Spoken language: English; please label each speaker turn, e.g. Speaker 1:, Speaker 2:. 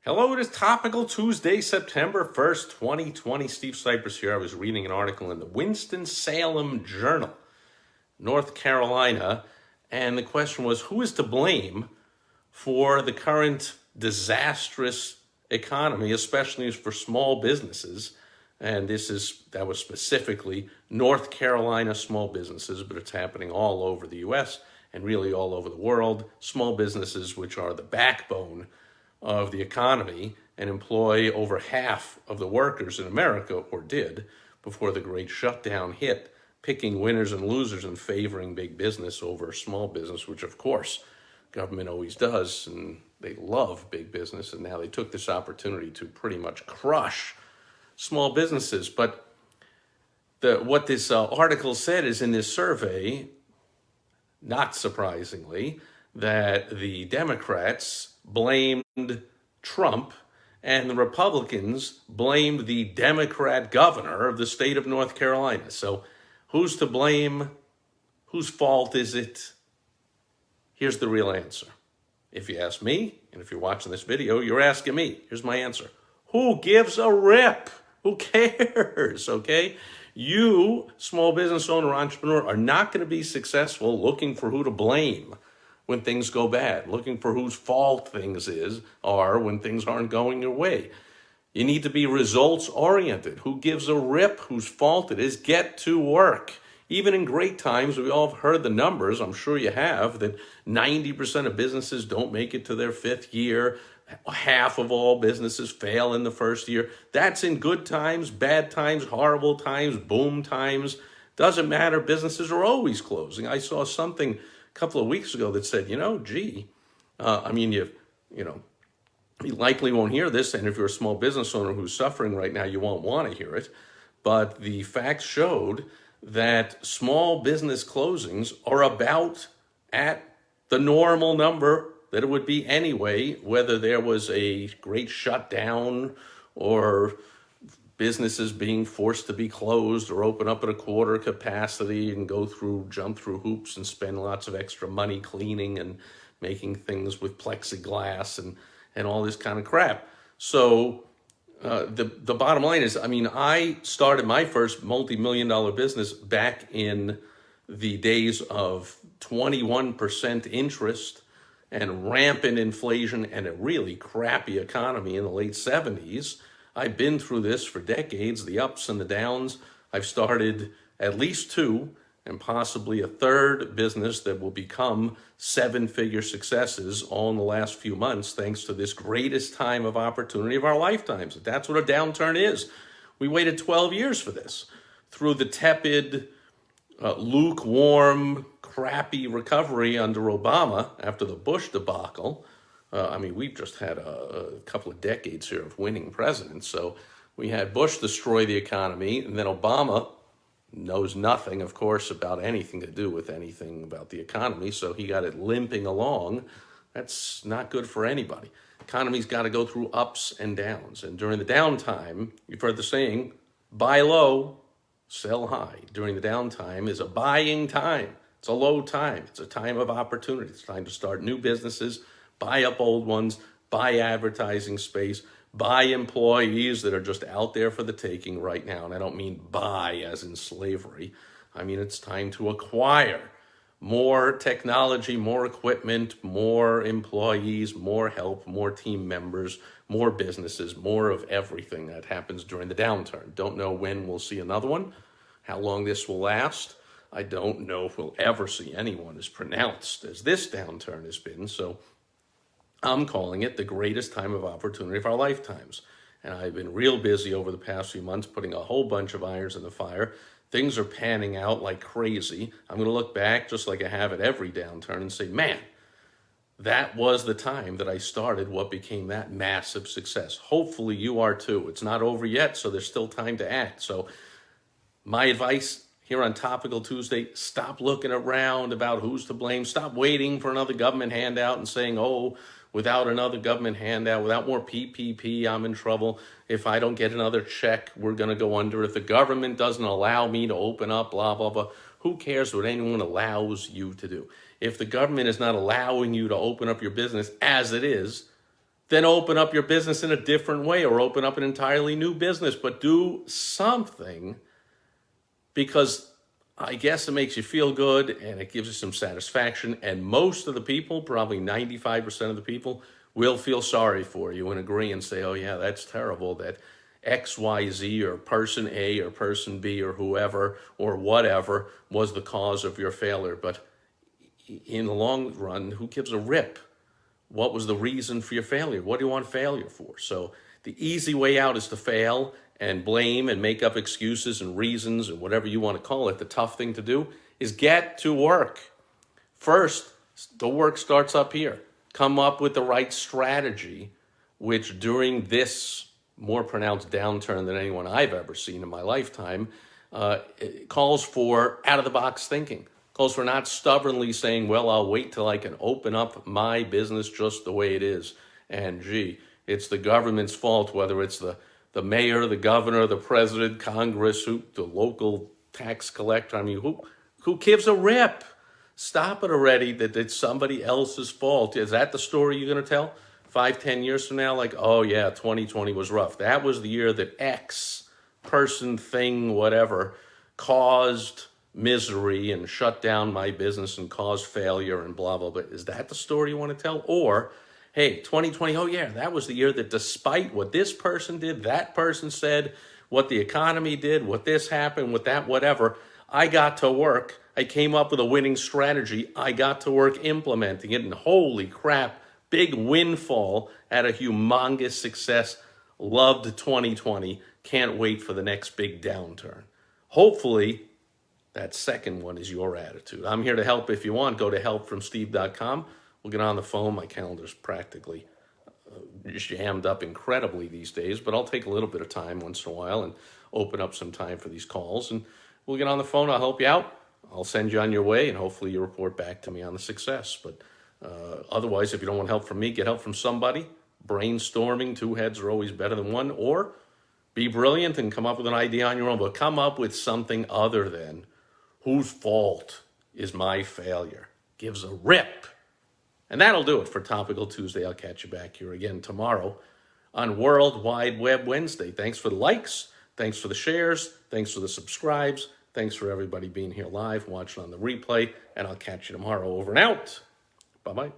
Speaker 1: Hello, it is Topical Tuesday, September 1st, 2020. Steve Sipress here. I was reading an article in the Winston-Salem Journal, North Carolina, and the question was, who is to blame for the current disastrous economy, especially for small businesses? And that was specifically North Carolina small businesses, but it's happening all over the U.S. and really all over the world. Small businesses, which are the backbone of the economy and employ over half of the workers in America, or did, before the great shutdown hit, picking winners and losers and favoring big business over small business, which of course government always does, and they love big business, and now they took this opportunity to pretty much crush small businesses. But what this article said is, in this survey, not surprisingly, that the Democrats blamed Trump and the Republicans blamed the Democrat governor of the state of North Carolina. So who's to blame? Whose fault is it? Here's the real answer. If you ask me, and if you're watching this video, you're asking me. Here's my answer. Who gives a rip? Who cares, okay? You, small business owner, entrepreneur, are not going to be successful looking for who to blame when things go bad, looking for whose fault things are when things aren't going your way. You need to be results-oriented. Who gives a rip whose fault it is? Get to work. Even in great times, we all have heard the numbers, I'm sure you have, that 90% of businesses don't make it to their fifth year. Half of all businesses fail in the first year. That's in good times, bad times, horrible times, boom times. Doesn't matter. Businesses are always closing. I saw something a couple of weeks ago that said, you likely won't hear this, and if you're a small business owner who's suffering right now, you won't want to hear it. But the facts showed that small business closings are about at the normal number that it would be anyway, whether there was a great shutdown or businesses being forced to be closed or open up at a quarter capacity and jump through hoops and spend lots of extra money cleaning and making things with plexiglass and all this kind of crap. So the bottom line is, I started my first multi-million-dollar business back in the days of 21% interest and rampant inflation and a really crappy economy in the late 70s. I've been through this for decades, the ups and the downs. I've started at least two and possibly a third business that will become seven-figure successes all in the last few months, thanks to this greatest time of opportunity of our lifetimes. That's what a downturn is. We waited 12 years for this. Through the tepid, lukewarm, crappy recovery under Obama after the Bush debacle, we've just had a couple of decades here of winning presidents. So we had Bush destroy the economy, and then Obama knows nothing, of course, about anything to do with anything about the economy, so he got it limping along. That's not good for anybody. Economy's got to go through ups and downs, and during the downtime, you've heard the saying, buy low, sell high. During the downtime is a buying time. It's a low time. It's a time of opportunity. It's time to start new businesses, buy up old ones, buy advertising space, buy employees that are just out there for the taking right now. And I don't mean buy as in slavery. I mean, it's time to acquire more technology, more equipment, more employees, more help, more team members, more businesses, more of everything that happens during the downturn. Don't know when we'll see another one, how long this will last. I don't know if we'll ever see anyone as pronounced as this downturn has been. So I'm calling it the greatest time of opportunity of our lifetimes. And I've been real busy over the past few months putting a whole bunch of irons in the fire. Things are panning out like crazy. I'm going to look back just like I have at every downturn and say, man, that was the time that I started what became that massive success. Hopefully you are too. It's not over yet, so there's still time to act. So my advice here on Topical Tuesday, stop looking around about who's to blame. Stop waiting for another government handout and saying, oh, without another government handout, without more PPP, I'm in trouble. If I don't get another check, we're going to go under. If the government doesn't allow me to open up, blah, blah, blah. Who cares what anyone allows you to do? If the government is not allowing you to open up your business as it is, then open up your business in a different way or open up an entirely new business. But do something, because I guess it makes you feel good and it gives you some satisfaction. And most of the people, probably 95% of the people, will feel sorry for you and agree and say, oh yeah, that's terrible that XYZ or person A or person B or whoever or whatever was the cause of your failure. But in the long run, who gives a rip? What was the reason for your failure? What do you want failure for? So the easy way out is to fail and blame and make up excuses and reasons and whatever you want to call it. The tough thing to do is get to work. First, the work starts up here. Come up with the right strategy, which during this more pronounced downturn than anyone I've ever seen in my lifetime, it calls for out-of-the-box thinking. Calls for not stubbornly saying, well, I'll wait till I can open up my business just the way it is. And gee, it's the government's fault, whether it's the mayor, the governor, the president, Congress, the local tax collector. I mean, who gives a rip? Stop it already that it's somebody else's fault. Is that the story you're going to tell 5-10 years from now? Like, oh yeah, 2020 was rough. That was the year that X person, thing, whatever, caused misery and shut down my business and caused failure and blah, blah, blah. Is that the story you want to tell? Or, hey, 2020, oh yeah, that was the year that despite what this person did, that person said, what the economy did, what this happened, what that, whatever, I got to work. I came up with a winning strategy. I got to work implementing it, and holy crap, big windfall at a humongous success. Loved 2020. Can't wait for the next big downturn. Hopefully, that second one is your attitude. I'm here to help if you want. Go to helpfromsteve.com. We'll get on the phone. My calendar's practically jammed up incredibly these days, but I'll take a little bit of time once in a while and open up some time for these calls. And we'll get on the phone. I'll help you out. I'll send you on your way, and hopefully you report back to me on the success. But otherwise, if you don't want help from me, get help from somebody. Brainstorming, 2 heads are always better than 1. Or be brilliant and come up with an idea on your own, but come up with something other than whose fault is my failure. Gives a rip. And that'll do it for Topical Tuesday. I'll catch you back here again tomorrow on World Wide Web Wednesday. Thanks for the likes. Thanks for the shares. Thanks for the subscribes. Thanks for everybody being here live, watching on the replay. And I'll catch you tomorrow. Over and out. Bye-bye.